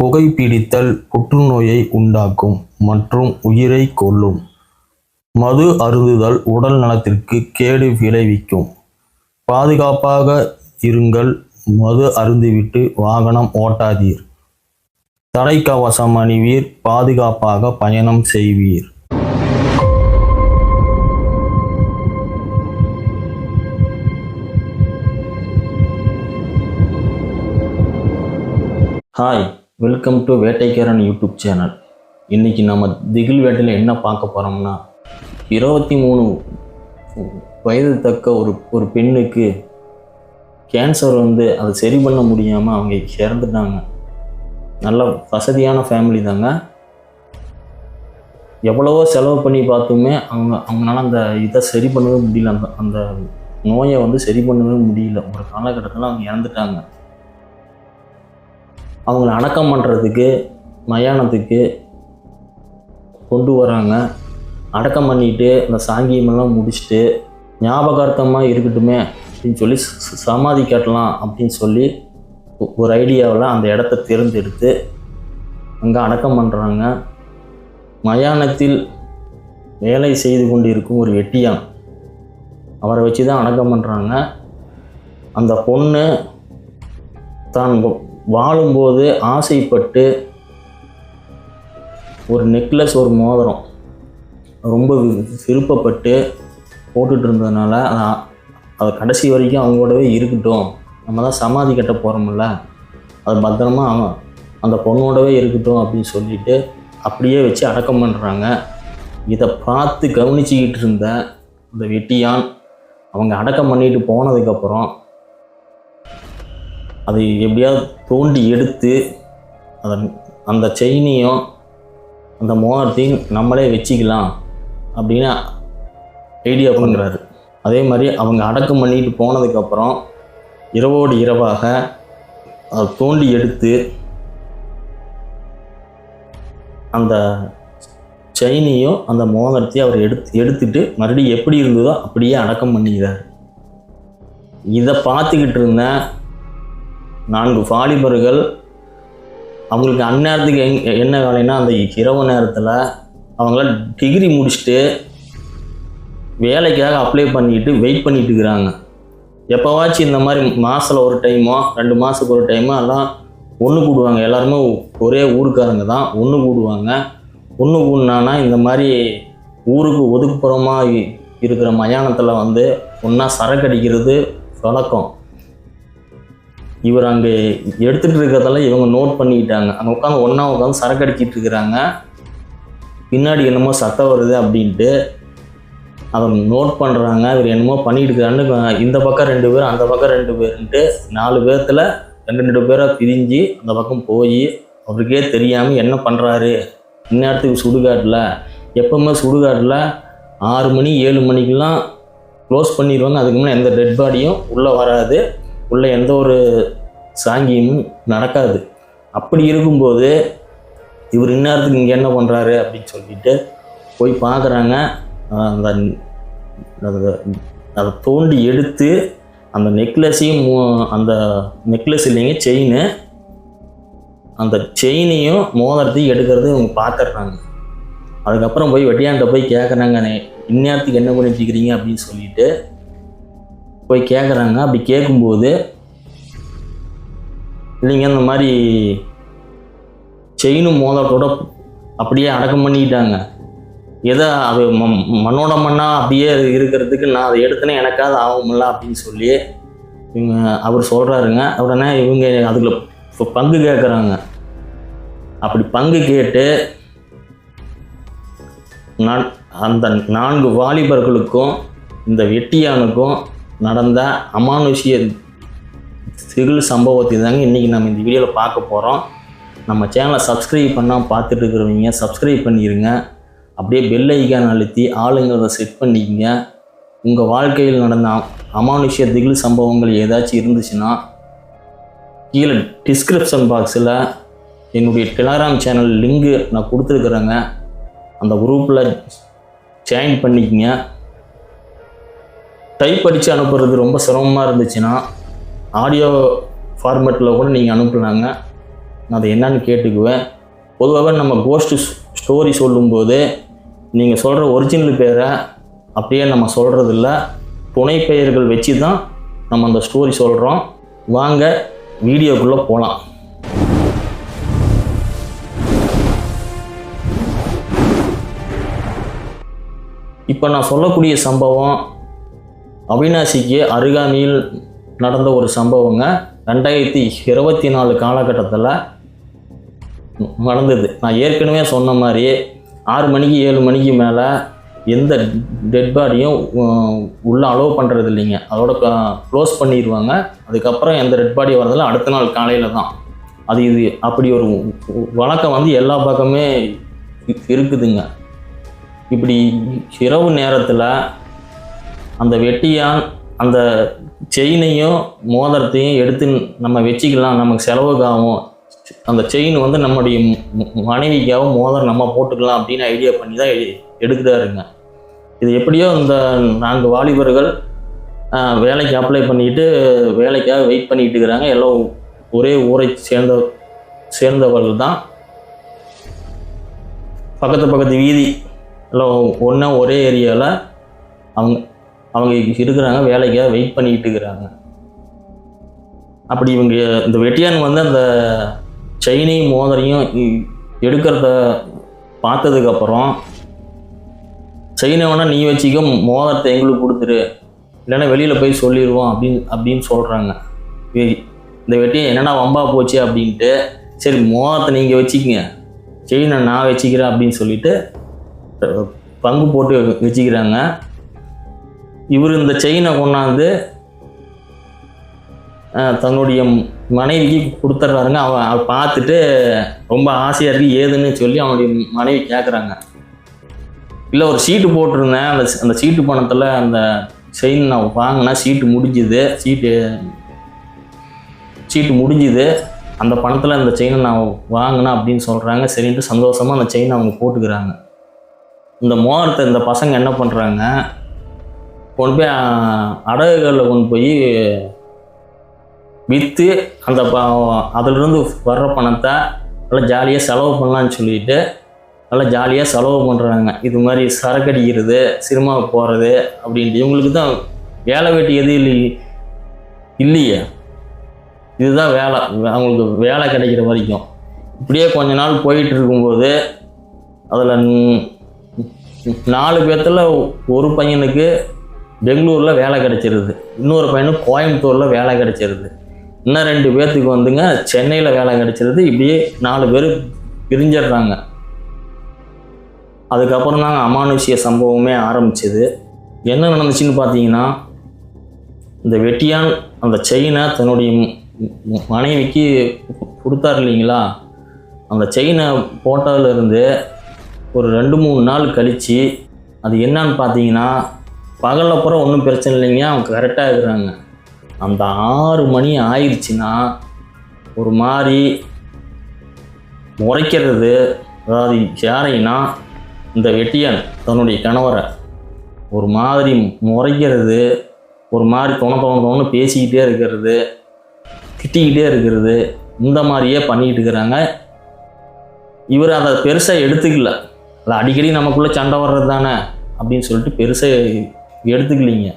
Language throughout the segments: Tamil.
புகைப்பிடித்தல் புற்றுநோயை உண்டாக்கும் மற்றும் உயிரை கொல்லும். மது அருந்துதல் உடல் நலத்திற்கு கேடு விளைவிக்கும். பாதுகாப்பாக இருங்கள். மது அருந்திவிட்டு வாகனம் ஓட்டாதீர். தலைக்கவசம் அணிவீர். பாதுகாப்பாக பயணம் செய்வீர். Hi, welcome to Vettaikaran YouTube channel. இன்றைக்கி நம்ம திகில் வேட்டையில் என்ன பார்க்க போகிறோம்னா, 23 வயது தக்க ஒரு பெண்ணுக்கு கேன்சர் அதை சரி பண்ண முடியாமல் அவங்க இறந்துட்டாங்க. நல்ல வசதியான ஃபேமிலி தாங்க. எவ்வளவோ செலவு பண்ணி பார்த்துமே அவங்களால அந்த இதை சரி பண்ணவே முடியல. அந்த நோயை சரி பண்ணவே முடியல. ஒரு காலகட்டத்தில் அவங்க இறந்துட்டாங்க. அவங்கள அடக்கம் பண்ணுறதுக்கு மயானத்துக்கு கொண்டு வராங்க. அடக்கம் பண்ணிட்டு அந்த சாங்கியமெல்லாம் முடிச்சுட்டு ஞாபகார்த்தமாக இருக்கட்டுமே அப்படின்னு சொல்லி சமாதி கட்டலாம் அப்படின்னு சொல்லி ஒரு ஐடியாவில் அந்த இடத்த தேர்ந்தெடுத்து அங்கே அடக்கம் பண்ணுறாங்க. மயானத்தில் வேலை செய்து கொண்டு இருக்கும் ஒரு வெட்டியான், அவரை வச்சு தான் அடக்கம் பண்ணுறாங்க. அந்த பொண்ணு தான் வாழும்போது ஆசைப்பட்டு ஒரு நெக்லஸ், ஒரு மோதிரம் ரொம்ப விருப்பப்பட்டு போட்டுட்டு இருந்ததுனால அது கடைசி வரைக்கும் அவங்களோடவே இருக்கட்டும், நம்ம தான் சமாதி கட்ட போகிறோம்ல, அது பத்திரமா அந்த பொண்ணோடவே இருக்கட்டும் அப்படின்னு சொல்லிட்டு அப்படியே வச்சு அடக்கம் பண்ணுறாங்க. இதை பார்த்து கவனிச்சிக்கிட்டு இருந்த அந்த வெட்டியான் அவங்க அடக்கம் பண்ணிட்டு போனதுக்கப்புறம் அதை எப்படியாவது தோண்டி எடுத்து அந்த செயினையும் அந்த மோதிரத்தையும் நம்மளே வச்சுக்கலாம் அப்படின்னு ஐடியா பண்ணுறாரு. அதே மாதிரி அவங்க அடக்கம் பண்ணிட்டு போனதுக்கப்புறம் இரவோடு இரவாக அதை தோண்டி எடுத்து அந்த செயினையும் அந்த மோதிரத்தையும் அவர் எடுத்துட்டு மறுபடியும் எப்படி இருந்ததோ அப்படியே அடக்கம் பண்ணிக்கிறார். இதை பார்த்துக்கிட்டு இருந்த 4 வாலிபர்கள், அவங்களுக்கு அந்நேரத்துக்கு என்ன வேலைன்னா, அந்த இரவு நேரத்தில் அவங்கள டிகிரி முடிச்சுட்டு வேலைக்காக அப்ளை பண்ணிட்டு வெயிட் பண்ணிட்டு இருக்கிறாங்க. எப்போவாச்சும் இந்த மாதிரி மாதத்தில் ஒரு டைமோ 2 மாதத்துக்கு ஒரு டைமோ எல்லாம் ஒன்று கூடுவாங்க. எல்லாருமே ஒரே ஊருக்காரங்க தான் ஒன்று கூடுவாங்க. ஒன்று கூடுனானா இந்த மாதிரி ஊருக்கு ஒதுக்குப்புறமாக இருக்கிற மயானத்தில் ஒன்றா சரக்கு அடிக்கிறது வழக்கம். இவர் அங்கே எடுத்துகிட்டு இருக்கிறதெல்லாம் இவங்க நோட் பண்ணிக்கிட்டாங்க. அங்கே உட்காந்து சரக்கு அடிக்கிட்டு இருக்கிறாங்க. பின்னாடி என்னமோ சத்தம் வருது அப்படின்ட்டு அதை நோட் பண்ணுறாங்க. இவர் என்னமோ பண்ணிட்டு இருக்கிறான்னு இந்த பக்கம் 2 பேர், அந்த பக்கம் 2 பேருன்ட்டு 4 பேர்த்தில் 2 பேராக பிரிஞ்சு அந்த பக்கம் போய் அவருக்கே தெரியாமல் என்ன பண்ணுறாரு. இந்நேரத்துக்கு சுடுகாட்டில், எப்போவுமே சுடுகாட்டில் 6 மணி 7 மணிக்கெலாம் க்ளோஸ் பண்ணிடுவாங்க. அதுக்கு முன்னே எந்த டெட் பாடியும் உள்ளே வராது, உள்ளே எந்த ஒரு சாங்கியமும் நடக்காது. அப்படி இருக்கும்போது இவர் இந்நேரத்துக்கு இங்கே என்ன பண்ணுறாரு அப்படின்னு சொல்லிட்டு போய் பார்க்குறாங்க. அதை தோண்டி எடுத்து அந்த நெக்லஸையும், அந்த நெக்லஸ் இல்லைங்க செயின், அந்த செயினையும் மோதிரத்தையும் எடுக்கிறது இவங்க பார்த்துட்றாங்க. அதுக்கப்புறம் போய் வெட்டியான்ட்ட போய் கேட்குறாங்க, இந்நேரத்துக்கு என்ன பண்ணிட்டு இருக்கிறீங்க அப்படின்னு சொல்லிட்டு போய் கேட்குறாங்க. அப்படி கேட்கும்போது, இல்லைங்க இந்த மாதிரி செயினும் மோதிரத்தோட அப்படியே அடக்கம் பண்ணிக்கிட்டாங்க. எதை அது மண்ணோட மண்ணாக அப்படியே இருக்கிறதுக்கு நான் அதை எடுத்தேனே எனக்காவது ஆகும்ல அப்படின்னு சொல்லி அவர் சொல்கிறாருங்க. உடனே இவங்க அதுக்குள்ள பங்கு கேட்குறாங்க. அப்படி பங்கு கேட்டு அந்த 4 வாலிபர்களுக்கும் இந்த வெட்டியானுக்கும் நடந்த அமானுஷ்ய திகில் சம்பவத்தை தாங்க இன்றைக்கி நம்ம இந்த வீடியோவில் பார்க்க போகிறோம். நம்ம சேனலை சப்ஸ்கிரைப் பண்ணால் பார்த்துட்டு இருக்கிறவங்க சப்ஸ்கிரைப் பண்ணிடுங்க. அப்படியே பெல் ஐக்கான் அழுத்தி ஆளுங்கிறத செட் பண்ணிக்கங்க. உங்கள் வாழ்க்கையில் நடந்த அமானுஷ்ய திகில் சம்பவங்கள் ஏதாச்சும் இருந்துச்சுன்னா கீழே டிஸ்கிரிப்ஷன் பாக்ஸில் என்னுடைய டெலகிராம் சேனல் லிங்கு நான் கொடுத்துருக்குறேங்க. அந்த குரூப்பில் ஜாயின் பண்ணிக்கங்க. டைப் அடித்து அனுப்புறது ரொம்ப சிரமமாக இருந்துச்சுன்னா ஆடியோ ஃபார்மேட்டில் கூட நீங்கள் அனுப்பலாங்க. நான் அதை என்னன்னு கேட்டுக்குவேன். பொதுவாக நம்ம கோஸ்ட் ஸ்டோரி சொல்லும்போது நீங்கள் சொல்கிற ஒரிஜினல் பேரை அப்படியே நம்ம சொல்கிறதில்ல, துணை பெயர்கள் வச்சு தான் நம்ம அந்த ஸ்டோரி சொல்கிறோம். வாங்க வீடியோக்குள்ளே போகலாம். இப்போ நான் சொல்லக்கூடிய சம்பவம் அவினாசிக்கு அருகாமையில் நடந்த ஒரு சம்பவங்க. 2024 காலகட்டத்தில் நடந்தது. நான் ஏற்கனவே சொன்ன மாதிரி 6 மணிக்கு 7 மணிக்கு மேலே எந்த டெட் பாடியும் உள்ளே அலோவ் பண்ணுறது இல்லைங்க. அதோட க்ளோஸ் பண்ணிடுவாங்க. அதுக்கப்புறம் எந்த டெட் பாடி வரதில்ல, அடுத்த நாள் காலையில் தான். இது அப்படி ஒரு வழக்கம் வந்து எல்லா பக்கமே இருக்குதுங்க. இப்படி இரவு நேரத்தில் அந்த வெட்டியான் அந்த செயினையும் மோதிரத்தையும் எடுத்து நம்ம வச்சுக்கலாம், நமக்கு செலவுக்காகும், அந்த செயின் வந்து நம்முடைய மனைவிக்காகவும் மோதிரம் நம்ம போட்டுக்கலாம் அப்படின்னு ஐடியா பண்ணி தான் எடுக்கிறாருங்க. இது எப்படியோ இந்த 4 வாலிபர்கள் வேலைக்கு அப்ளை பண்ணிட்டு வேலைக்காக வெயிட் பண்ணிட்டு இருக்கிறாங்க. எல்லாம் ஒரே ஊரை சேர்ந்தவர்கள் தான். பக்கத்து வீதி எல்லாம் ஒரே ஏரியாவில் அவங்க இருக்கிறாங்க, வேலைக்காக வெயிட் பண்ணிக்கிட்டு இருக்கிறாங்க. அப்படி இவங்க இந்த வெட்டியான் வந்து அந்த செயினையும் மோதிரையும் எடுக்கிறத பார்த்ததுக்கப்புறம், செயினை வேணால் நீ வச்சுக்க, மோதிரத்தை எங்களுக்கு கொடுத்துரு, இல்லைன்னா வெளியில் போய் சொல்லிடுவோம் அப்படின்னு சொல்கிறாங்க. இந்த வெட்டியை என்னென்னா வம்பா போச்சு அப்படின்ட்டு, சரி மோதிரத்தை நீங்கள் வச்சுக்கிங்க, செயினை நான் வச்சுக்கிறேன் அப்படின்னு சொல்லிட்டு பங்கு போட்டு வச்சுக்கிறாங்க. இவர் இந்த செயினை கொண்டாந்து தன்னுடைய மனைவிக்கு கொடுத்துட்றாருங்க. அவன் பார்த்துட்டு ரொம்ப ஆசையாக இருக்குது ஏதுன்னு சொல்லி அவனுடைய மனைவி கேட்குறாங்க. இல்லை ஒரு சீட்டு போட்டிருந்தேன், அந்த சீட்டு பணத்தில் அந்த செயின் நான் வாங்கினா சீட்டு முடிஞ்சுது, அந்த பணத்தில் அந்த செயினை நான் வாங்கினேன் அப்படின்னு சொல்கிறாங்க. சரின்ட்டு சந்தோஷமாக அந்த செயினை அவங்க போட்டுக்கிறாங்க. இந்த மோதிரத்தை இந்த பசங்க என்ன பண்ணுறாங்க, கொண்டு போய் அடகுகளில் கொண்டு போய் விற்று அந்த அதிலிருந்து வர்ற பணத்தை நல்லா ஜாலியாக செலவு பண்ணலான்னு சொல்லிட்டு நல்லா ஜாலியாக செலவு பண்ணுறாங்க. இது மாதிரி சரக்கடிக்கிறது, சினிமாவுக்கு போகிறது அப்படின்ட்டு. இவங்களுக்கு தான் வேலை வெட்டி எது இல்லையே, இதுதான் வேலை. அவங்களுக்கு வேலை கிடைக்கிற வரைக்கும் இப்படியே கொஞ்ச நாள் போயிட்டு இருக்கும்போது அதில் 4 பேர்த்தில் ஒரு பையனுக்கு பெங்களூரில் வேலை கிடைச்சிருது, இன்னொரு பையனுக்கு கோயம்புத்தூரில் வேலை கிடைச்சிருது, இன்னும் 2 பேர்த்துக்கு வந்துங்க சென்னையில் வேலை கிடைச்சிருது. இப்படியே 4 பேர் பிரிஞ்சிடுறாங்க. அதுக்கப்புறம் தாங்க அமானுஷ்ய சம்பவமே ஆரம்பிச்சது. என்ன நடந்துச்சுன்னு பார்த்தீங்கன்னா, இந்த வெட்டியான் அந்த செயினை தன்னுடைய மனைவிக்கு கொடுத்தார் இல்லைங்களா, அந்த செயினை போட்டதுலேருந்து ஒரு 2-3 நாள் கழித்து அது என்னன்னு பார்த்தீங்கன்னா, பகலப்புறம் ஒன்றும் பிரச்சனை இல்லைங்க, அவங்க கரெக்டாக இருக்கிறாங்க. அந்த 6 மணி ஆயிடுச்சுன்னா ஒரு மாதிரி முறைக்கிறது. அதாவது யாரைன்னா இந்த வெட்டியான் தன்னுடைய கணவரை ஒரு மாதிரி முறைக்கிறது, ஒரு மாதிரி தோணு பேசிக்கிட்டே இருக்கிறது, திட்டிக்கிட்டே இருக்கிறது, இந்த மாதிரியே பண்ணிக்கிட்டு இருக்கிறாங்க. இவர் அதை பெருசாக எடுத்துக்கல. இல்லை அடிக்கடி நமக்குள்ளே சண்டை வர்றது தானே அப்படின்னு சொல்லிட்டு பெருசாக எடுத்துக்கலிங்க.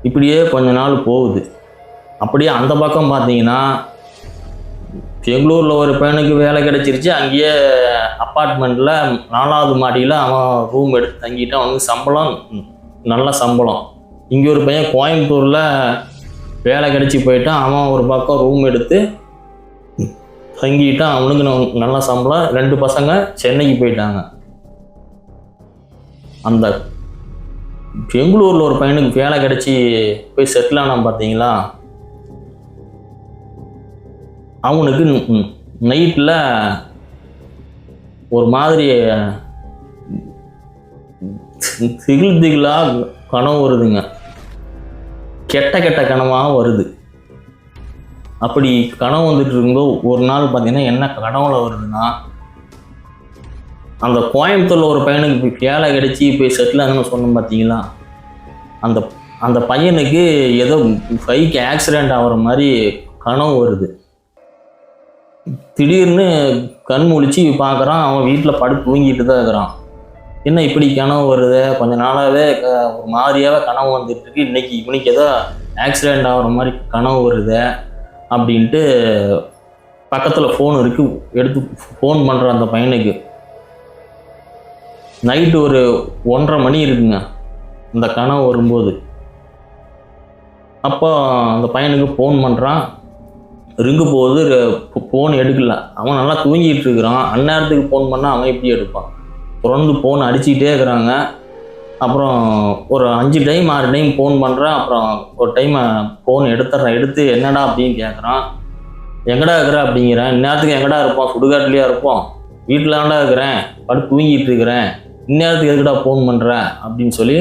இப்படியே கொஞ்ச நாள் போகுது. அப்படியே அந்த பக்கம் பார்த்தீங்கன்னா, பெங்களூரில் ஒரு பையனுக்கு வேலை கிடைச்சிருச்சு. அங்கேயே அப்பார்ட்மெண்ட்டில் 4வது மாடியில் அவன் ரூம் எடுத்து தங்கிட்டு அவனுக்கு நல்ல சம்பளம். இங்கே ஒரு பையன் கோயம்புத்தூரில் வேலை கிடச்சி போயிட்டான். அவன் ஒரு பக்கம் ரூம் எடுத்து தங்கிட்டான், அவனுக்கு நல்ல சம்பளம். 2 பசங்க சென்னைக்கு போயிட்டாங்க. அந்த பெங்களூரில் ஒரு பையனுக்கு வேலை கிடச்சி போய் செட்டில் ஆனான் பார்த்தீங்களா, அவனுக்கு நைட்டில் ஒரு மாதிரி திகிலாக கனவு வருதுங்க. கெட்ட கனவாக வருது. அப்படி கனவு வந்துட்டு இருக்கும்போது ஒரு நாள் பார்த்தீங்கன்னா என்ன கனவுல வருதுன்னா, அந்த கோயம்புத்தூரில் ஒரு பையனுக்கு வேலை கிடைச்சி போய் செட்டில் ஆகணும்னு சொன்னோம் பார்த்தீங்களா, அந்த பையனுக்கு ஏதோ பைக் ஆக்சிடெண்ட் ஆகிற மாதிரி கனவு வருது. திடீர்னு கண் முழிச்சு பார்க்குறான், அவன் வீட்டில் படுத்து தூங்கிட்டு தான் இருக்கிறான். என்ன இப்படி கனவு வருது, கொஞ்ச நாளாகவே ஒரு மாதிரியாகவே கனவு வந்துட்டுருக்கு, இன்னைக்கு இவனுக்கு ஏதோ ஆக்சிடெண்ட் ஆகிற மாதிரி கனவு வருது அப்படின்ட்டு பக்கத்தில் ஃபோன் இருக்குது, எடுத்து ஃபோன் பண்ணுற அந்த பையனுக்கு. நைட்டு ஒரு 1:30 மணி இருக்குங்க இந்த கனவு வரும்போது. அப்போ அந்த பையனுக்கு ஃபோன் பண்ணுறான், ரிங்கு போகுது, ஃபோன் எடுக்கல. அவன் நல்லா தூங்கிட்டு இருக்கிறான், அந்நேரத்துக்கு ஃபோன் பண்ணால் அவன் எப்படி எடுப்பான்? தொடர்ந்து ஃபோன் அடிச்சுக்கிட்டே இருக்கிறாங்க. அப்புறம் ஒரு 5 டைம் 6 டைம் ஃபோன் பண்ணுறான். அப்புறம் ஒரு டைம் ஃபோன் எடுத்து என்னடா அப்படின்னு கேட்குறான். எங்கடா இருக்கிற அப்படிங்கிறேன். இந்நேரத்துக்கு எங்கடா இருப்போம், சுடுகாட்டுலையா இருப்போம், வீட்டில் தான்டா இருக்கிறேன், படுத்து தூங்கிட்டு இருக்கிறேன், இந்நேரத்துக்கு எதுக்கடா ஃபோன் பண்ணுற அப்படின்னு சொல்லி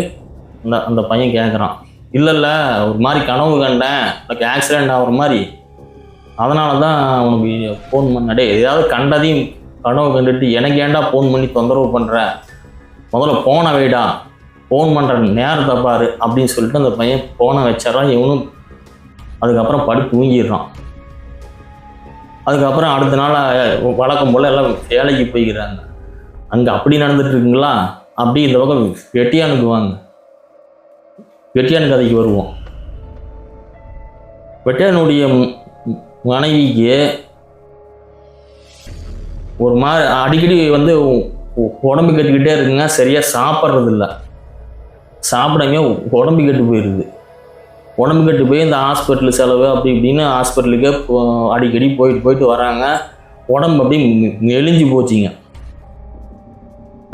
அந்த பையன் கேட்குறான். இல்லை ஒரு மாதிரி கனவு கண்டேன், எனக்கு ஆக்சிடெண்ட் ஆகிற மாதிரி, அதனால தான் உனக்கு ஃபோன் பண்ணடே, ஏதாவது கண்டதையும் கனவு கண்டுட்டு எனக்கு ஏன்டா ஃபோன் பண்ணி தொந்தரவு பண்ணுற, முதல்ல ஃபோனை வைடா, ஃபோன் பண்ணுற நேரத்தை பாரு அப்படின்னு சொல்லிட்டு அந்த பையன் ஃபோனை வச்சிடறான். இவனும் அதுக்கப்புறம் படுத்து தூங்கிடுறான். அதுக்கப்புறம் அடுத்த நாள் வழக்கம் போல் எல்லாம் வேலைக்கு போய்க்கிறாங்க. அங்கே அப்படி நடந்துட்டு இருக்குங்களா? அப்படி இந்த பக்கம் வெட்டியானுக்கு வாங்க, வெட்டியான் கதைக்கு வருவோம். வெட்டியானுடைய மனைவிக்கு ஒரு மாதிரி அடிக்கடி வந்து உடம்பு கெட்டுக்கிட்டே இருக்குங்க, சரியாக சாப்பிட்றது இல்லை, சாப்பிடாம உடம்பு கெட்டு போயிடுது. உடம்பு கெட்டு போய் இந்த ஹாஸ்பிட்டல் செலவு அப்படி இப்படின்னு ஹாஸ்பிட்டலுக்கு அடிக்கடி போயிட்டு வராங்க. உடம்பு அப்படி மெலிஞ்சு போச்சுங்க.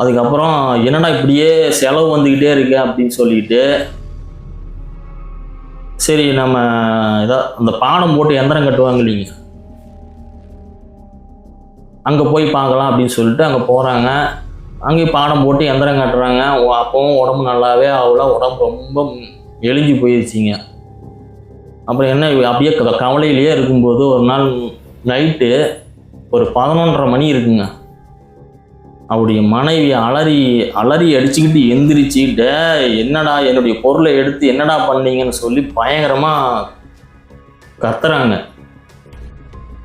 அதுக்கப்புறம் என்னடா இப்படியே செலவு வந்துக்கிட்டே இருக்கு அப்படின்னு சொல்லிட்டு, சரி நம்ம ஏதாவது அந்த பாடம் போட்டு எந்திரம் கட்டுவாங்க இல்லைங்க, அங்கே போய் பார்க்கலாம் அப்படின்னு சொல்லிட்டு அங்கே போகிறாங்க. அங்கேயும் பாடம் போட்டு எந்திரம் கட்டுறாங்க. அப்பவும் உடம்பு நல்லாவே ஆகல, உடம்பு ரொம்ப எழிஞ்சு போயிடுச்சிங்க. அப்புறம் என்ன அப்படியே கவலையிலேயே இருக்கும்போது ஒரு நாள் நைட்டு ஒரு 11:30 மணி இருக்குங்க. அவருடைய மனைவி அலறி அடிச்சுக்கிட்டு எந்திரிச்சு, என்னடா என்னுடைய பொருளை எடுத்து என்னடா பண்ணீங்கன்னு சொல்லி பயங்கரமாக கத்துறாங்க.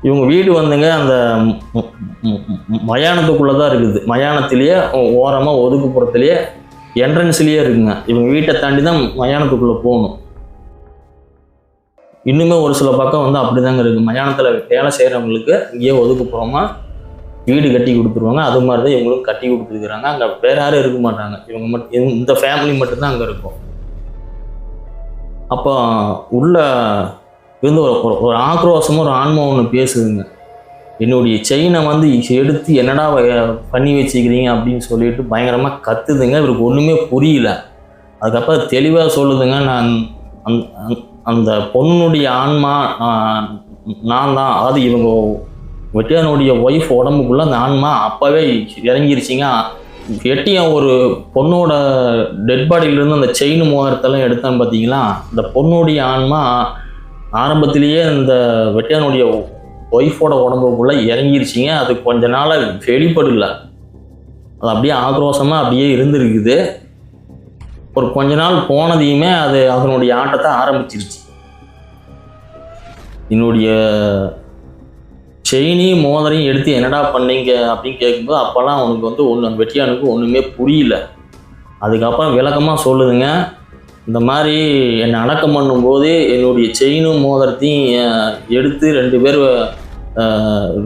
இவங்க வீடு வந்துங்க அந்த மயானத்துக்குள்ளே தான் இருக்குது. மயானத்திலேயே ஓரமாக ஒதுக்குப்புறத்துலேயே என்ட்ரன்ஸ்லேயே இருக்குங்க. இவங்க வீட்டை தாண்டி தான் மயானத்துக்குள்ளே போகணும். இன்னுமே ஒரு சில பக்கம் வந்து அப்படி தாங்க இருக்குது. மயானத்தில் வேலை செய்கிறவங்களுக்கு இங்கேயே ஒதுக்குப்புறமா வீடு கட்டி கொடுத்துருவாங்க. அது மாதிரி தான் இவங்களும் கட்டி கொடுத்துருக்குறாங்க. அங்கே வேற யாரும் இருக்க மாட்டாங்க, இவங்க மட்டும், இந்த ஃபேமிலி மட்டும்தான் அங்கே இருக்கும். அப்போ உள்ள இருந்து ஒரு ஆக்ரோஷமும் ஒரு ஆன்மா ஒன்று பேசுதுங்க. என்னுடைய செயினை வந்து எடுத்து என்னடா பண்ணி வச்சுக்கிறீங்க அப்படின்னு சொல்லிட்டு பயங்கரமாக கத்துதுங்க. இவருக்கு ஒன்றுமே புரியல. அதுக்கப்புறம் தெளிவாக சொல்லுதுங்க, நான் அந்த பொண்ணுடைய ஆன்மா நான் தான், அதாவது இவங்க வெட்டியானுடைய ஒய்ஃப் உடம்புக்குள்ள அந்த ஆன்மா அப்போவே இறங்கிருச்சிங்க. வெட்டியான் ஒரு பொண்ணோட டெட் பாடியிலேருந்து அந்த செயின் மோதிரத்தெல்லாம் எடுத்தேன் பார்த்தீங்களா, இந்த பொண்ணுடைய ஆன்மா ஆரம்பத்திலேயே இந்த வெட்டியானுடைய ஒய்ஃபோட உடம்புக்குள்ளே இறங்கிருச்சிங்க. அது கொஞ்ச நாளாக வெளிப்படல, அது அப்படியே ஆக்ரோஷமாக அப்படியே இருந்துருக்குது. ஒரு கொஞ்ச நாள் போனதையுமே அது அதனுடைய ஆட்டத்தை ஆரம்பிச்சிருச்சு. என்னுடைய செயினையும் மோதிரையும் எடுத்து என்னடா பண்ணீங்க அப்படின்னு கேட்கும்போது அப்போல்லாம் அவனுக்கு வந்து அந்த வெட்டியானுக்கு ஒன்றுமே புரியல. அதுக்கப்புறம் விளக்கமாக சொல்லுதுங்க, இந்த மாதிரி என்னை அடக்கம் பண்ணும்போது என்னுடைய செயினும் மோதிரத்தையும் எடுத்து 2 பேர்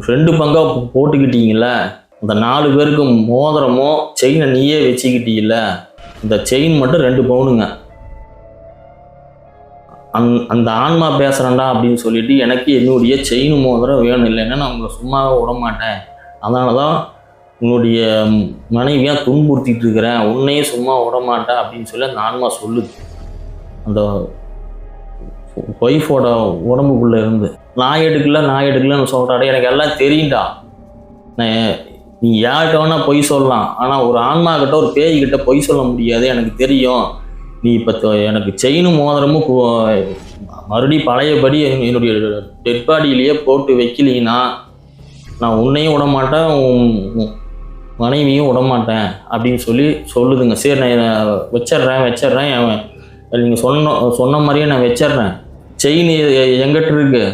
2 பங்காக போட்டுக்கிட்டீங்கள, அந்த 4 பேருக்கு மோதிரமோ செயினை நீயே வச்சுக்கிட்டீங்கள, இந்த செயின் மட்டும் 2 பவுனுங்க. அந்த ஆன்மா பேசுகிறேன்டா அப்படின்னு சொல்லிட்டு எனக்கு என்னுடைய செயின் மோதிரம் வேணும், இல்லைன்னா நான் உங்களை சும்மாவே விட மாட்டேன், அதனால தான் உன்னுடைய மனைவியாக துன்புறுத்திட்டு இருக்கிறேன், உன்னையும் சும்மா விட மாட்டேன் அப்படின்னு சொல்லி அந்த ஆன்மா சொல்லுது. அந்த ஒய்ஃபோட உடம்புக்குள்ளே இருந்து நான் எடுக்கலன்னு சொல்கிறாடே, எனக்கு எல்லாம் தெரியும்டா, நீ யார்கிட்ட வேணால் பொய் சொல்லலாம், ஆனால் ஒரு ஆன்மா கிட்ட ஒரு பேய்கிட்ட பொய் சொல்ல முடியாது, எனக்கு தெரியும். நீ இப்போ எனக்கு செயினும் மோதிரமும் மறுபடியும் பழையபடி என்னுடைய டெட் பாடியிலேயே போட்டு வைக்கலீங்கன்னா நான் உன்னையும் விட மாட்டேன், உன் மனைவியும் விட மாட்டேன் அப்படின்னு சொல்லுதுங்க. சரி நான் வச்சிட்றேன், நீங்கள் சொன்ன மாதிரியே நான் வச்சிட்றேன், செயின் எங்கிட்ட இருக்கு,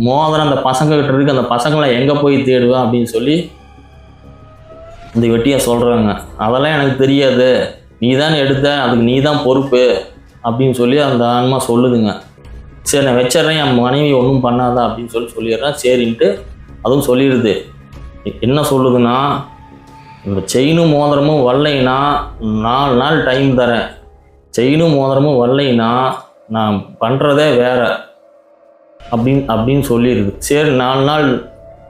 மோதிரம் அந்த பசங்க கிட்ட இருக்கு, அந்த பசங்களை எங்கே போய் தேடுவேன் அப்படின்னு சொல்லி இந்த வெட்டியை சொல்கிறாங்க. அதெல்லாம் எனக்கு தெரியாது, நீ தான் எடுத்த, அதுக்கு நீ தான் பொறுப்பு அப்படின்னு சொல்லி அந்த ஆன்மா சொல்லுதுங்க. சரி நான் வச்சிட்றேன், என் மனைவி ஒன்றும் பண்ணாதா அப்படின்னு சொல்லிடுறேன். சரின்ட்டு அதுவும் சொல்லிடுது. என்ன சொல்லுதுன்னா, இந்த செயினும் மோதிரமும் வரலைன்னா 4 நாள் டைம் தரேன், செயினும் மோதிரமும் வரலைன்னா நான் பண்ணுறதே வேற அப்படின்னு சொல்லிடுது. சரி 4 நாள்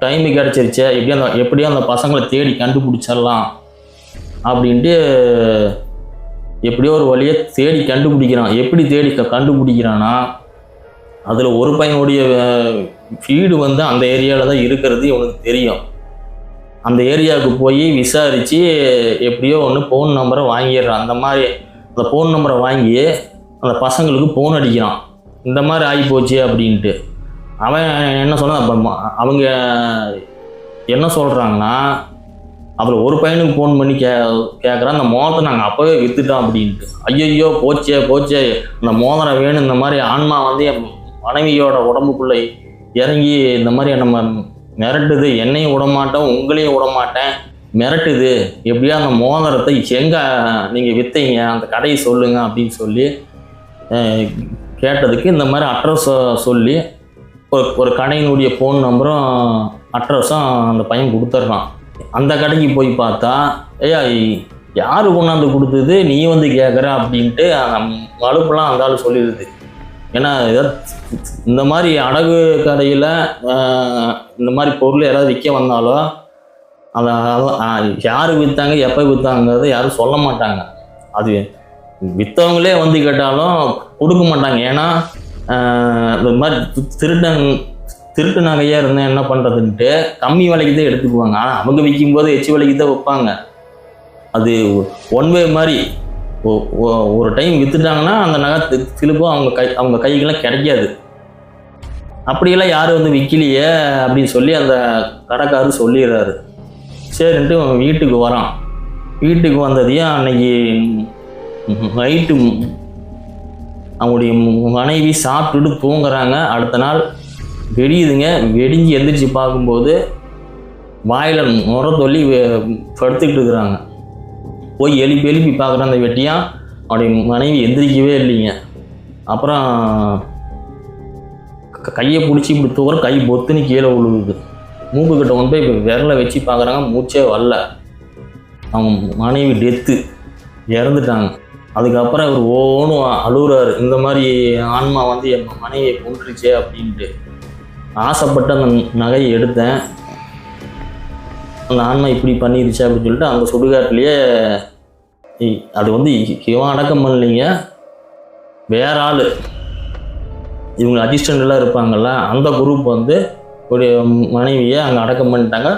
டைமு கிடச்சிருச்சே, எப்படியோ அந்த பசங்களை தேடி கண்டுபிடிச்சிடலாம் அப்படின்ட்டு எப்படியோ ஒரு வழியை தேடி கண்டுபிடிக்கிறான். எப்படி தேடி கண்டுபிடிக்கிறான்னா, அதில் ஒரு பையனுடைய வீடு வந்து அந்த ஏரியாவில் தான் இருக்கிறது இவனுக்கு தெரியும். அந்த ஏரியாவுக்கு போய் விசாரித்து எப்படியோ ஒன்று ஃபோன் நம்பரை வாங்கிடுறான். அந்த மாதிரி அந்த ஃபோன் நம்பரை வாங்கி அந்த பசங்களுக்கு ஃபோன் அடிக்கிறான், இந்த மாதிரி ஆகிப்போச்சு அப்படின்ட்டு. அவன் என்ன சொன்னான், அவங்க என்ன சொல்கிறாங்கன்னா, அப்புறம் ஒரு பையனுக்கு ஃபோன் பண்ணி கேட்குறான், அந்த மோதிரத்தை நாங்கள் அப்போவே விற்றுட்டோம் அப்படின்ட்டு. ஐயோ போச்சே அந்த மோதிரம் வேணும், இந்த மாதிரி ஆன்மா வந்து என் மனைவியோட உடம்புக்குள்ளே இறங்கி இந்த மாதிரி நம்ம மிரட்டுது, என்னையும் விடமாட்டேன் உங்களையும் விடமாட்டேன் மிரட்டுது, எப்படியா அந்த மோதிரத்தை எங்கே நீங்கள் விற்றீங்க அந்த கடையை சொல்லுங்கள் அப்படின்னு சொல்லி கேட்டதுக்கு இந்த மாதிரி அட்ரஸ் சொல்லி ஒரு கடையினுடைய ஃபோன் நம்பரும் அட்ரஸும் அந்த பையன் கொடுத்துட்றான். அந்த கடைக்கு போய் பார்த்தா, ஐயா யார் கொண்டாந்து கொடுத்தது நீ வந்து கேட்குற அப்படின்ட்டு வலுப்பெல்லாம் அந்த ஆள் சொல்லிடுது. ஏன்னா இந்த மாதிரி அடகு கடையில் இந்த மாதிரி பொருள் யாராவது விற்க வந்தாலும் அதை யார் விற்றாங்க எப்போ விற்றாங்கிறத யாரும் சொல்ல மாட்டாங்க. அது விற்றவங்களே வந்து கேட்டாலும் கொடுக்க மாட்டாங்க. ஏன்னா இந்த மாதிரி திருட்டு நகையாக இருந்தால் என்ன பண்ணுறதுன்ட்டு கம்மி விலைக்கு தான் எடுத்துக்குவாங்க. ஆனால் அவங்க விற்கும்போது எச்சு விலைக்கு தான் வைப்பாங்க. அது ஒன் வே மாதிரி ஒரு டைம் விற்றுட்டாங்கன்னா அந்த நகை திருப்பும் அவங்க கைக்கெல்லாம் கிடைக்காது. அப்படியெல்லாம் யாரும் வந்து விற்கலையே அப்படின்னு சொல்லி அந்த கடைக்காரர் சொல்லிடுறாரு. சரின்ட்டு அவன் வீட்டுக்கு வரான். வீட்டுக்கு வந்ததையும் அன்னைக்கு நைட்டு அவங்களுடைய மனைவி சாப்பிட்டுட்டு தூங்குறாங்க. அடுத்த நாள் வெடியுதுங்க. வெடிஞ்சு எந்திரிச்சு பார்க்கும்போது வாயில் நுர சொல்லி படுத்துக்கிட்டு இருக்கிறாங்க. போய் எழுப்பி பார்க்குற அந்த வெட்டியான் அவனுடைய மனைவி எந்திரிக்கவே இல்லைங்க. அப்புறம் கையை பிடிச்சி இப்படி தூக்குற, கை பொத்துன்னு கீழே விழுகுது. மூக்குக்கிட்ட கொண்டு போய் இப்போ விரலை வச்சு பார்க்குறாங்க, மூச்சே வரல. அவங்க மனைவி டெத்து, இறந்துட்டாங்க. அதுக்கப்புறம் இவர் ஓனும் அழுகுறாரு, இந்த மாதிரி ஆன்மா வந்து என் மனைவியை கொன்றுச்சே அப்படின்ட்டு. ஆசைப்பட்டு அந்த நகையை எடுத்தேன், அந்த ஆன்மா இப்படி பண்ணிருச்சு அப்படின்னு சொல்லிட்டு அந்த சுடுகாட்டிலேயே அது வந்து இவன் அடக்கம் பண்ணலைங்க, வேற ஆள் இவங்க அசிஸ்டண்ட்லாம் இருப்பாங்கள்ல அந்த குரூப் வந்து ஒரு மனைவியை அங்கே அடக்கம் பண்ணிட்டாங்க.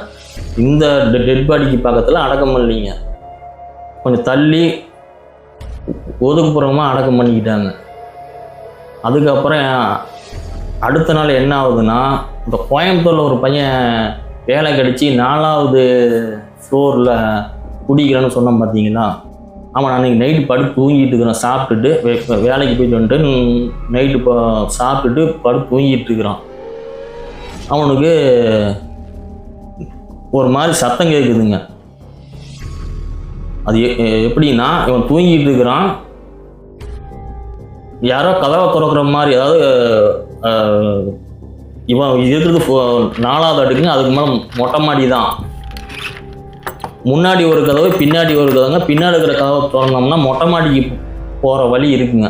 இந்த டெட் பாடிக்கு பக்கத்தில் அடக்கம் பண்ணலைங்க, கொஞ்சம் தள்ளி ஒதுக்குப்புறமாக அடக்கம் பண்ணிக்கிட்டாங்க. அதுக்கப்புறம் அடுத்த நாள் என்ன ஆகுதுன்னா, இந்த கோயம்புத்தூரில் ஒரு பையன் வேலை கிடச்சி 4வது ஃப்ளோரில் குடிக்கிறேன்னு சொன்னோம் பார்த்தீங்களா. அவன் அன்றைக்கி நைட்டு படுத்து தூங்கிட்டு இருக்கிறான். சாப்பிட்டுட்டு வேலைக்கு போயிட்டு வந்துட்டு நைட்டு சாப்பிட்டுட்டு படுத்து தூங்கிட்டு இருக்கிறான். அவனுக்கு ஒரு மாதிரி சத்தம் கேட்குதுங்க. அது எப்படின்னா, இவன் தூங்கிட்டு இருக்கிறான், யாரோ கதவை திறக்கிற மாதிரி. அதாவது இவன் இருக்கிறது 4வது அடுக்குங்க, அதுக்கு மேலே மொட்டை மாடி தான். முன்னாடி ஒரு கதவு பின்னாடி ஒரு கதவுங்க. பின்னாடி இருக்கிற கதவை திறந்தோம்னா மொட்டை மாடிக்கு போகிற வழி இருக்குங்க.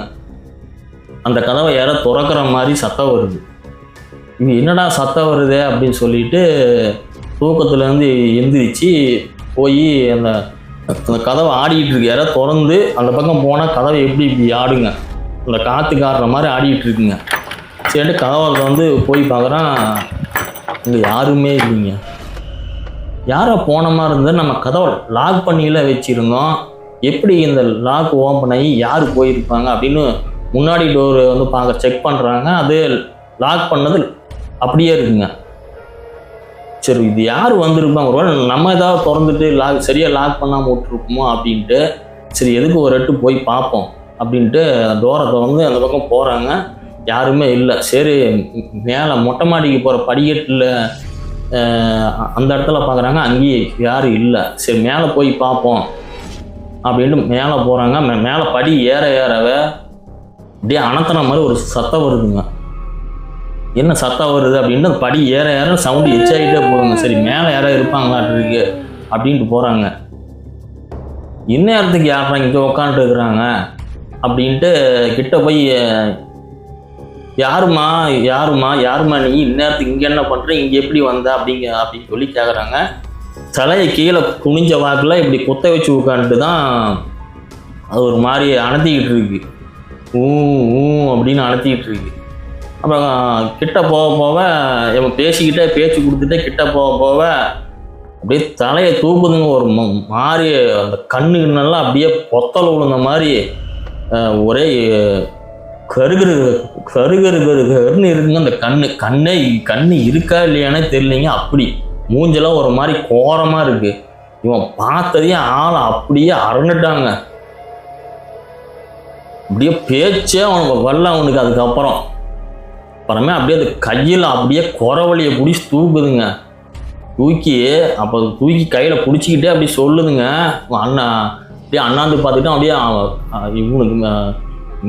அந்த கதவை யாரோ திறக்கிற மாதிரி சத்தம் வருது. இது என்னடா சத்தம் வருது அப்படின்னு சொல்லிட்டு தூக்கத்துலேருந்து எந்திரிச்சு போய் அந்த கதவை ஆடிக்கிட்டு இருக்கு. யாரோ திறந்து அந்த பக்கம் போனால் கதவை இப்படி ஆடுங்க, அந்த காற்று காட்டுற மாதிரி ஆடிக்கிட்டு இருக்குங்க. சரிட்டு கதவை வந்து போய் பார்க்குறான், இங்கே யாருமே இல்லைங்க. யாரோ போன மாதிரி இருந்தது. நம்ம கதவை லாக் பண்ணியில் வச்சுருந்தோம், எப்படி இந்த லாக் ஓப்பன் ஆகி யார் போயிருப்பாங்க அப்படின்னு முன்னாடி டோர் வந்து செக் பண்ணுறாங்க. அது லாக் பண்ணது அப்படியே இருக்குங்க. சரி இது யார் வந்திருப்பாங்க, ஒருவேளை நம்ம ஏதாவது திறந்துட்டு சரியாக லாக் பண்ணாமல் விட்டுருப்போமோ அப்படின்ட்டு, சரி எதுக்கு ஒரு எட்டு போய் பார்ப்போம் அப்படின்ட்டு டோரை திறந்து அந்த பக்கம் போகிறாங்க. யாருமே இல்லை. சரி மேலே மொட்டை மாடிக்கு போகிற படிக்கட்டில் அந்த இடத்துல பார்க்குறாங்க, அங்கேயும் யாரும் இல்லை. சரி மேலே போய் பார்ப்போம் அப்படின்ட்டு மேலே போகிறாங்க. மேலே படி ஏற ஏறவே அப்படியே அனத்தன மாதிரி ஒரு சத்தம் வருதுங்க. என்ன சத்தம் வருது அப்படின்ட்டு அந்த படி ஏற ஏற சவுண்டு எச்சாகிட்டே போகுங்க. சரி மேலே யாரோ இருப்பாங்களாட்டிருக்கு அப்படின்ட்டு போகிறாங்க. இந்நேரத்துக்கு யாரா இங்கே உக்காந்துட்டு இருக்கிறாங்க அப்படின்ட்டு கிட்ட போய், யாருமா யாருமா யாருமா நீ இந்நேரத்துக்கு இங்கே என்ன பண்ணுற, இங்கே எப்படி வந்த அப்படின்னு சொல்லி கேட்குறாங்க. தலையை கீழே குனிஞ்ச வாக்கில் இப்படி குத்த வச்சு உட்காந்துட்டு தான் அது ஒரு மாதிரி அணத்திக்கிட்டு இருக்கு. ஊ ஊ அப்படின்னு அணத்திக்கிட்டு இருக்கு. அப்புறம் கிட்ட போக போக இவன் பேசிக்கிட்டே பேச்சு கொடுத்துட்டே கிட்ட போக போக அப்படியே தலையை தூக்குதுங்க. ஒரு மாதிரி அந்த கண்ணுக்குன்னெல்லாம் அப்படியே பொத்தல் விழுந்த மாதிரி ஒரே கருகரு கருகரு கருகருன்னு இருக்குங்க. அந்த கண்ணு இருக்கா இல்லையானே தெரியலைங்க. அப்படி மூஞ்செல்லாம் ஒரு மாதிரி கோரமாக இருக்கு. இவன் பார்த்ததையும் ஆளை அப்படியே அரண்டுட்டாங்க. அப்படியே பேச்சே அவனுக்கு வரல அவனுக்கு. அப்புறமே அப்படியே அந்த கையில் அப்படியே குறவழியை பிடிச்சி தூக்குதுங்க. தூக்கி கையில் பிடிச்சிக்கிட்டே அப்படி சொல்லுதுங்க. அண்ணா அப்படியே அண்ணாந்து பார்த்துக்கிட்டோம். அப்படியே இவனுக்கு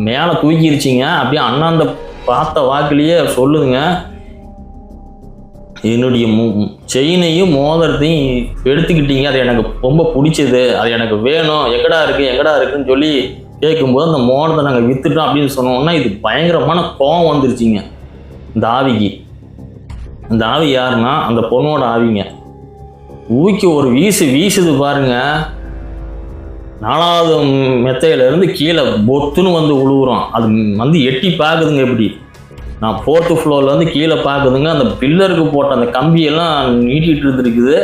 மேலே தூக்கிருச்சிங்க. அப்படியே அண்ணாந்த பார்த்த வாக்கிலேயே சொல்லுதுங்க, என்னுடைய செயினையும் மோதிரத்தையும் எடுத்துக்கிட்டீங்க, அது எனக்கு ரொம்ப பிடிச்சது, அது எனக்கு வேணும், எங்கடா இருக்குன்னு சொல்லி கேட்கும்போது அந்த மோதிரத்தை நாங்கள் விற்றுட்டோம் அப்படின்னு சொன்னோன்னா இது பயங்கரமான கோவம் வந்துருச்சிங்க இந்த ஆவிக்கு. இந்த ஆவி யாருன்னா அந்த பொண்ணோட ஆவிங்க. ஊக்கி ஒரு வீசுது பாருங்க. 4வது மெத்தையிலேருந்து கீழே பொத்துன்னு வந்து விழுவுறோம். அது வந்து எட்டி பார்க்குதுங்க. எப்படி நான் 4th ஃப்ளோர்லேருந்து கீழே பார்க்குதுங்க. அந்த பில்லருக்கு போட்ட அந்த கம்பியெல்லாம் நீட்டிகிட்டு இருந்துருக்குது.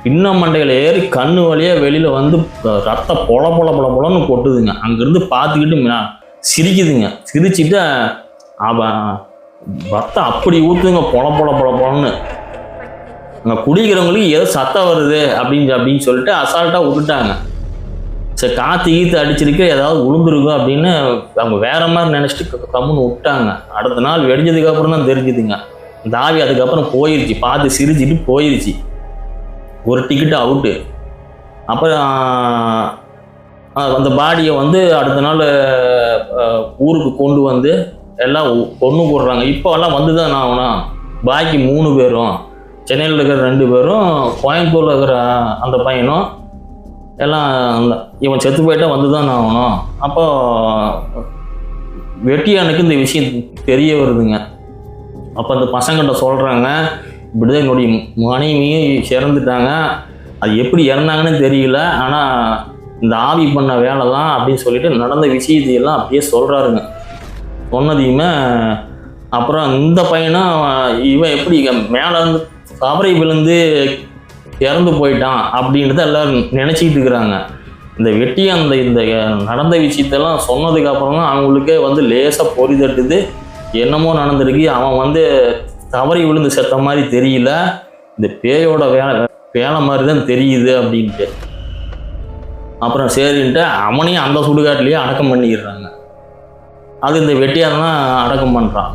பின்ன மண்டையில் ஏறி கண்ணு வழியாக வெளியில் வந்து ரத்த பொலன்னு கொட்டுதுங்க. அங்கேருந்து பார்த்துக்கிட்டு சிரிக்குதுங்க. சிரிச்சுட்டு ரத்தம் அப்படி ஊற்றுங்க பொலன்னு. அங்கே குடிக்கிறவங்களுக்கு ஏதோ சத்தம் வருது அப்படின்னு சொல்லிட்டு அசால்ட்டாக விட்டுட்டாங்க. சரி காற்று அடிச்சிருக்கு, ஏதாவது விழுந்துருக்கும் அப்படின்னு அவங்க வேற மாதிரி நினச்சிட்டு கம்முன்னு விட்டாங்க. அடுத்த நாள் வெடிஞ்சதுக்கு அப்புறம் தான் தெரிஞ்சுதுங்க இந்த ஆவி. அதுக்கப்புறம் போயிருச்சு, பார்த்து சிரிச்சுட்டு போயிருச்சு. ஒரு டிக்கெட்டு அவுட்டு. அப்புறம் அந்த பாடியை வந்து அடுத்த நாள் ஊருக்கு கொண்டு வந்து எல்லாம் கொண்டு போடுறாங்க. இப்போல்லாம் வந்து தான் நான் ஆகணும். பாக்கி 3 பேரும், சென்னையில் இருக்கிற 2 பேரும், கோயம்புத்தூரில் இருக்கிற அந்த பையனும் எல்லாம் இவன் செத்து போயிட்டா வந்து தான் ஆகணும். அப்போ வெட்டியானுக்கு இந்த விஷயம் தெரிய வருதுங்க. அப்போ அந்த பசங்கிட்ட சொல்கிறாங்க, இப்படிதான் என்னுடைய மனைவியும் இறந்துட்டாங்க, அது எப்படி இறந்தாங்கன்னு தெரியல, ஆனால் இந்த ஆவி பண்ண வேலை தான் அப்படின்னு சொல்லிட்டு நடந்த விஷயத்தையெல்லாம் அப்படியே சொல்கிறாருங்க. சொன்னதையுமே அப்புறம் இந்த பையனும் இவன் எப்படி மேலே வந்து கவரை விழுந்து இறந்து போயிட்டான் அப்படின்றத எல்லோரும் நினச்சிக்கிட்டு இருக்கிறாங்க. இந்த வெட்டி இந்த நடந்த விஷயத்தெல்லாம் சொன்னதுக்கு அப்புறம் தான் அவங்களுக்கே வந்து லேசாக பொறி தட்டுது. என்னமோ நடந்திருக்கு, அவன் வந்து தவறி விழுந்து செத்த மாதிரி தெரியல, இந்த பேயோட வேலை மாதிரி தான் தெரியுது அப்படின்ட்டு. அப்புறம் சரின்ட்டு அவனையும் அந்த சுடுகாட்டிலேயே அடக்கம் பண்ணிடுறாங்க. அது இந்த வெட்டியார் தான் அடக்கம் பண்ணுறான்.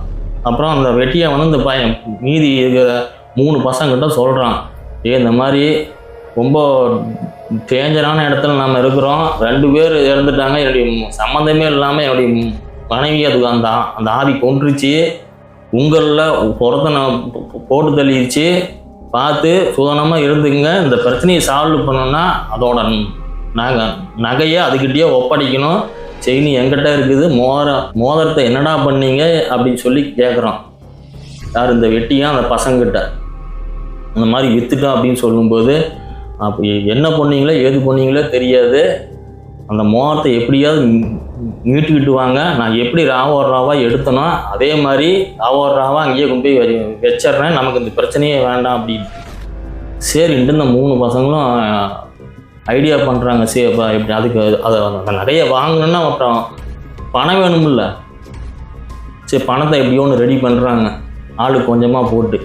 அப்புறம் அந்த வெட்டியை வந்து இந்த பையன் மீதி இருக்கிற 3 பசங்கிட்ட சொல்கிறான், இந்த மாதிரி ரொம்ப டேஞ்சரான இடத்துல நம்ம இருக்கிறோம், 2 பேர் இறந்துட்டாங்க, என்னுடைய சம்மந்தமே இல்லாமல் என்னுடைய மனைவி அதுக்கு அந்த ஆவி கொன்றுச்சு, உங்களில் புறத்தை நான் போட்டு தள்ளிடுச்சு, பார்த்து சுதனமாக இருந்துங்க, இந்த பிரச்சனையை சால்வ் பண்ணோன்னா அதோட நகையை அதுக்கிட்டேயே ஒப்படைக்கணும், செயின் எங்கிட்ட இருக்குது, மோதிரத்தை என்னடா பண்ணீங்க அப்படின்னு சொல்லி கேட்குறான். யார் இந்த வெட்டியாக அந்த பசங்கிட்ட அந்த மாதிரி விற்றுட்டான் அப்படின்னு சொல்லும்போது, அப்போ என்ன பண்ணீங்களோ ஏது பண்ணீங்களோ தெரியாது, அந்த மோதிரத்தை எப்படியாவது மீட்டுக்கிட்டு வாங்க, நான் எப்படி ராவாக எடுத்தனோ அதே மாதிரி ராவாக அங்கேயே கொண்டு போய் வச்சிட்றேன், நமக்கு இந்த பிரச்சனையே வேண்டாம் அப்படின்னு. சரின்ட்டு இந்த 3 பசங்களும் ஐடியா பண்ணுறாங்க. சரி அப்போ எப்படி அதுக்கு அதை நிறைய வாங்கணுன்னா அப்புறம் பணம் வேணுமில்ல. சரி பணத்தை எப்படியோ ஒன்று ரெடி பண்ணுறாங்க, ஆளுக்கு கொஞ்சமாக போட்டு.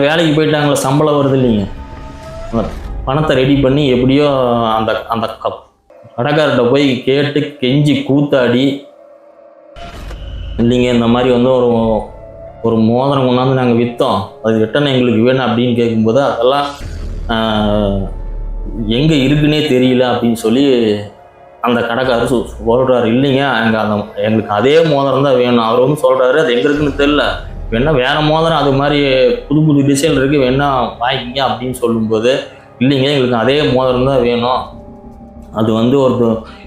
வேலைக்கு போயிட்டாங்களே, சம்பளம் வருது இல்லைங்க, பணத்தை ரெடி பண்ணி எப்படியோ அந்த கடைக்கார்ட்ட போய் கேட்டு கெஞ்சி கூத்தாடி இல்லைங்க இந்த மாதிரி வந்து ஒரு ஒரு மோதிரம் கொண்டாந்து நாங்கள் விற்றோம், அது ரிட்டன் எங்களுக்கு வேணும் அப்படின்னு கேட்கும்போது அதெல்லாம் எங்கே இருக்குன்னே தெரியல அப்படின்னு சொல்லி அந்த கடைக்காரர் சொல்கிறாரு. இல்லைங்க எங்களுக்கு அதே மோதிரம் தான் வேணும். அவர் வந்து சொல்கிறாரு அது எங்கே இருக்குன்னு தெரியல, வேணா வேறு மோதிரம் அது மாதிரி புது புது டிசைன் இருக்குது வேணா வாங்கிக்கிங்க அப்படின்னு சொல்லும்போது, இல்லைங்க எங்களுக்கு அதே மோதிரம் தான் வேணும், அது வந்து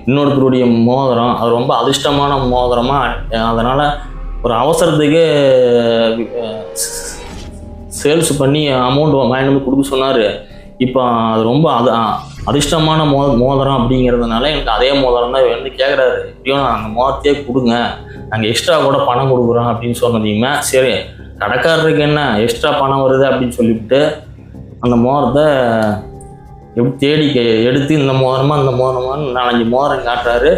இன்னொருத்தருடைய மோதிரம், அது ரொம்ப அதிர்ஷ்டமான மோதிரமாக, அதனால் ஒரு அவசரத்துக்கு சேல்ஸ் பண்ணி அமௌண்ட் வாங்கிட்டு வந்து கொடுக்க சொன்னார். இப்போ அது ரொம்ப அதிர்ஷ்டமான மோதிரம் அப்படிங்கிறதுனால எனக்கு அதே மோதிரம் தான் வேணும்னு கேட்குறாரு. எப்படியும் அந்த மோதிரத்தையே கொடுங்க, நாங்கள் எக்ஸ்ட்ரா கூட பணம் கொடுக்குறோம் அப்படின்னு சொன்னதையுமே சரி கடைக்காரருக்கு என்ன எக்ஸ்ட்ரா பணம் வருது அப்படின்னு சொல்லிவிட்டு அந்த மோதிரத்தை எப்படி தேடி எடுத்து இந்த மோதிரமாக அந்த மோதிரமானு 4-5 மோதிரம் காட்டுறாரு.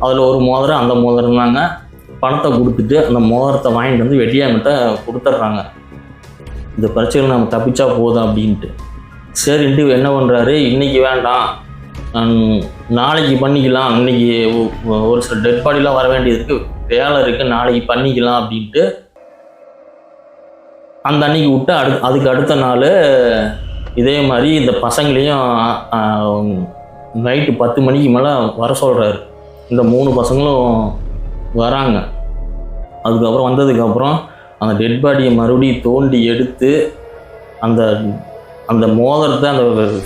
அதில் ஒரு மோதிரம் அந்த மோதிரம் தாங்க. பணத்தை கொடுத்துட்டு அந்த மோதிரத்தை வாங்கிட்டு வந்து வெட்டியாங்கிட்ட கொடுத்துட்றாங்க. இந்த பிரச்சனை நம்ம தப்பிச்சா போதும் அப்படின்ட்டு. சரின்ட்டு என்ன பண்ணுறாரு, இன்றைக்கி வேண்டாம் நாளைக்கு பண்ணிக்கலாம், இன்றைக்கி ஒரு சில டெட் பாடிலாம் வர வேண்டியது இருக்குது, வேலை இருக்குது, நாளைக்கு பண்ணிக்கலாம் அப்படின்ட்டு அந்த அன்னைக்கு விட்டு அதுக்கு அடுத்த நாள் இதே மாதிரி இந்த பசங்களையும் நைட்டு 10 மணிக்கு மேலே வர சொல்கிறாரு. இந்த 3 பசங்களும் வராங்க. அதுக்கப்புறம் வந்ததுக்கப்புறம் அந்த டெட் பாடியை மறுபடியும் தோண்டி எடுத்து அந்த அந்த மோதிரத்தை அந்த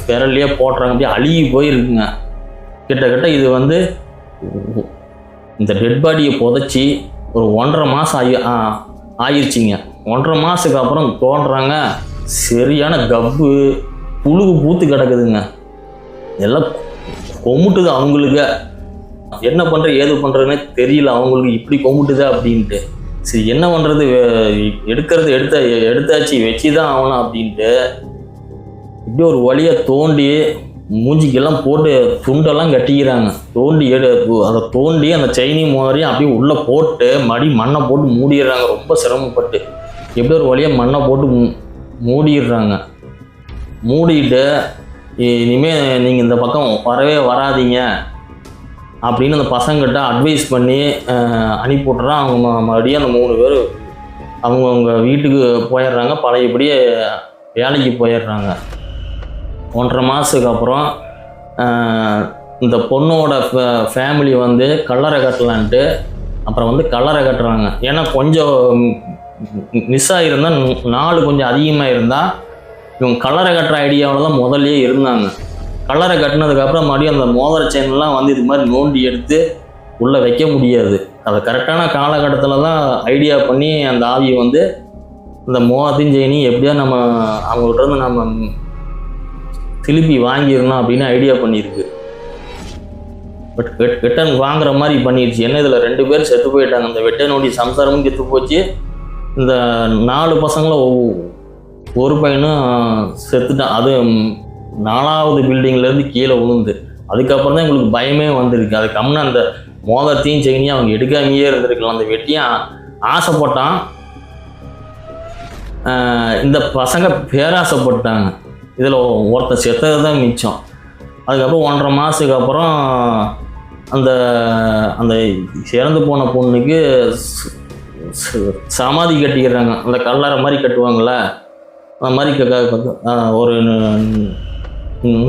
விரல்லையே போடுறாங்க. அப்படியே அழுகி போயிருக்குங்க. கிட்டத்தட்ட இது வந்து இந்த டெட் பாடியை புதைச்சி ஒரு 1.5 மாதம் ஆயிடுச்சிங்க. 1.5 மாதத்துக்கு அப்புறம் தோன்றாங்க, சரியான கப்பு புழுகு பூத்து கிடக்குதுங்க. எல்லாம் கொமுட்டுது அவங்களுக்கு. என்ன பண்ணுற ஏது பண்ணுறதுன்னே தெரியல அவங்களுக்கு, இப்படி கொமுட்டுது அப்படின்ட்டு. சரி என்ன பண்ணுறது, எடுத்தாச்சு வச்சு தான் ஆகணும் அப்படின்ட்டு இப்படி ஒரு வழியை தோண்டி மூஞ்சிக்கெல்லாம் போட்டு துண்டெல்லாம் கட்டிக்கிறாங்க. அதை தோண்டி அந்த செயினி மோதிரையும் அப்படியே உள்ளே போட்டு மண்ணை போட்டு மூடிடுறாங்க. ரொம்ப சிரமப்பட்டு எப்படி ஒரு வழியாக மண்ணை போட்டு மூடிடுறாங்க. மூடிட்டு இனிமேல் நீங்கள் இந்த பக்கம் வரவே வராதிங்க அப்படின்னு அந்த பசங்கிட்ட அட்வைஸ் பண்ணி அனுப்பி விட்றான். அவங்க மறுபடியும் அந்த 3 பேர் அவங்கவுங்க வீட்டுக்கு போயிடுறாங்க. பழையபடியே வேலைக்கு போயிடுறாங்க. 1.5 மாதத்துக்கு அப்புறம் இந்த பொண்ணோட ஃபேமிலி வந்து கல்லறை கட்டலான்ட்டு அப்புறம் வந்து கல்லறை கட்டுறாங்க. ஏன்னா கொஞ்சம் மிஸ் ஆகிருந்தால் நாள் கொஞ்சம் அதிகமாக இருந்தால் இவங்க கல்லறை கட்டுற ஐடியாவில் தான் முதல்லையே இருந்தாங்க. கல்லறை கட்டினதுக்கப்புறம் மறுபடியும் அந்த மோதிர செயின்லாம் வந்து இது மாதிரி நோண்டி எடுத்து உள்ளே வைக்க முடியாது. அதை கரெக்டான காலகட்டத்தில் தான் ஐடியா பண்ணி அந்த ஆவியை வந்து இந்த மோதிரத்தையும் செயினையும் எப்படியா நம்ம அவங்கள்ட்ட இருந்து நம்ம திருப்பி வாங்கிடணும் அப்படின்னு ஐடியா பண்ணியிருக்கு. பட் ரிட்டன் வாங்குற மாதிரி பண்ணிடுச்சு. என்ன இதில் 2 பேர் செத்து போயிட்டாங்க. இந்த வெட்டனுடைய சம்சாரமும் செத்து போச்சு. இந்த 4 பசங்களும் ஒரு பையனும் செத்துட்டான். அது 4வது பில்டிங்லேருந்து கீழே விழுந்து. அதுக்கப்புறம் தான் எங்களுக்கு பயமே வந்திருக்கு. அது கம்முன்னு அந்த மோதிரத்தையும் செயினையும் அவங்க எடுக்காமையே இருந்திருக்கலாம். அந்த வெட்டியும் ஆசைப்பட்டான். இந்த பசங்க பேராசைப்பட்டாங்க. இதில் ஒருத்தன் செத்தது தான் மிச்சம். அதுக்கப்புறம் 1.5 மாதத்துக்கு அப்புறம் அந்த அந்த இறந்து போன பொண்ணுக்கு சமாதி கட்டிக்கிறாங்க. அந்த கல்லறை மாதிரி கட்டுவாங்களே அந்த மாதிரி ஒரு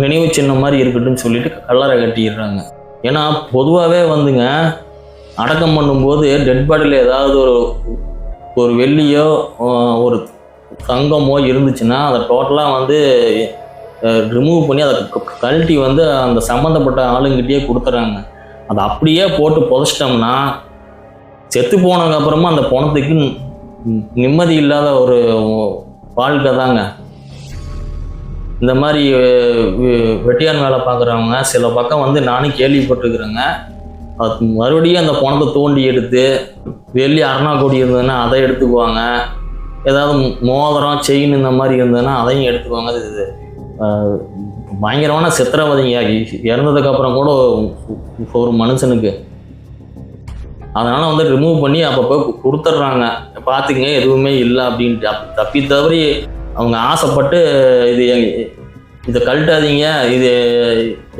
நினைவு சின்னம் மாதிரி இருக்கட்டும்னு சொல்லிட்டு கல்லறை கட்டிடுறாங்க. ஏன்னா பொதுவாகவே வந்துங்க அடக்கம் பண்ணும்போது டெட் பாடியில் ஏதாவது ஒரு வெள்ளியோ ஒரு தங்கமோ இருந்துச்சுன்னா அதை டோட்டலாக வந்து ரிமூவ் பண்ணி அதை கழட்டி வந்து அந்த சம்மந்தப்பட்ட ஆளுங்கிட்டே கொடுத்துட்றாங்க. அதை அப்படியே போட்டு புதைச்சிட்டோம்னா செத்து போனதுக்கப்புறமா அந்த பணத்துக்கு நிம்மதி இல்லாத ஒரு வாழ்க்கை தாங்க. இந்த மாதிரி வெட்டியான் வேலை பார்க்குறவங்க சில பக்கம் வந்து நானும் கேள்விப்பட்டிருக்கிறேங்க. அது மறுபடியும் அந்த பணத்தை தோண்டி எடுத்து வெள்ளி அரணாக்கொடி இருந்ததுன்னா அதை எடுத்துக்குவாங்க. ஏதாவது மோதிரம் செயின் இந்த மாதிரி இருந்ததுன்னா அதையும் எடுத்துக்குவாங்க. இது பயங்கரமான சித்திரவதைங்க. இறந்ததுக்கப்புறம் கூட ஒரு மனுஷனுக்கு அதனால் வந்து ரிமூவ் பண்ணி அப்பப்போ கொடுத்துட்றாங்க. பார்த்துங்க எதுவுமே இல்லை அப்படின்ட்டு. தப்பி தவறி அவங்க ஆசைப்பட்டு இதை கழட்டாதீங்க, இது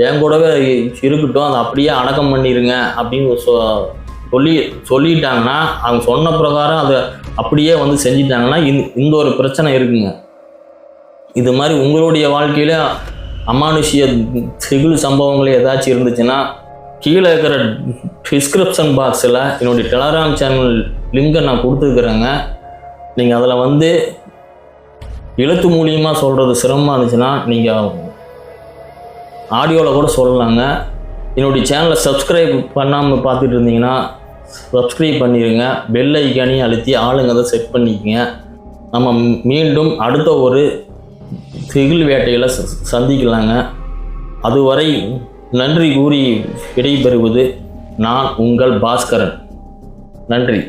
என் கூடவே இருக்கட்டும், அதை அப்படியே அடக்கம் பண்ணிடுங்க அப்படின்னு சொல்லிட்டாங்கன்னா, அவங்க சொன்ன பிரகாரம் அதை அப்படியே வந்து செஞ்சிட்டாங்கன்னா இந்த ஒரு பிரச்சனை இருக்குங்க. இது மாதிரி உங்களுடைய வாழ்க்கையில் அமானுஷ்ய திகில் சம்பவங்கள் ஏதாச்சும் இருந்துச்சுன்னா கீழே இருக்கிற டிஸ்கிரிப்ஷன் பாக்ஸில் என்னுடைய டெலகிராம் சேனல் லிங்கை நான் கொடுத்துருக்குறேங்க. நீங்கள் அதில் வந்து எழுத்து மூலியமாக சொல்கிறது சிரமமாக இருந்துச்சுன்னா நீங்கள் ஆடியோவில் கூட சொல்லலாங்க. என்னுடைய சேனலை சப்ஸ்கிரைப் பண்ணாமல் பார்த்துட்டு இருந்தீங்கன்னா சப்ஸ்கிரைப் பண்ணிடுங்க. பெல் ஐக்கானையும் அழுத்தி ஆளுங்க அதை செட் பண்ணிக்கங்க. நம்ம மீண்டும் அடுத்த ஒரு திகில் வேட்டையில் சந்திக்கலாங்க. அதுவரை நன்றி கூறி விடைபெறுவது நான் உங்கள் பாஸ்கரன். நன்றி.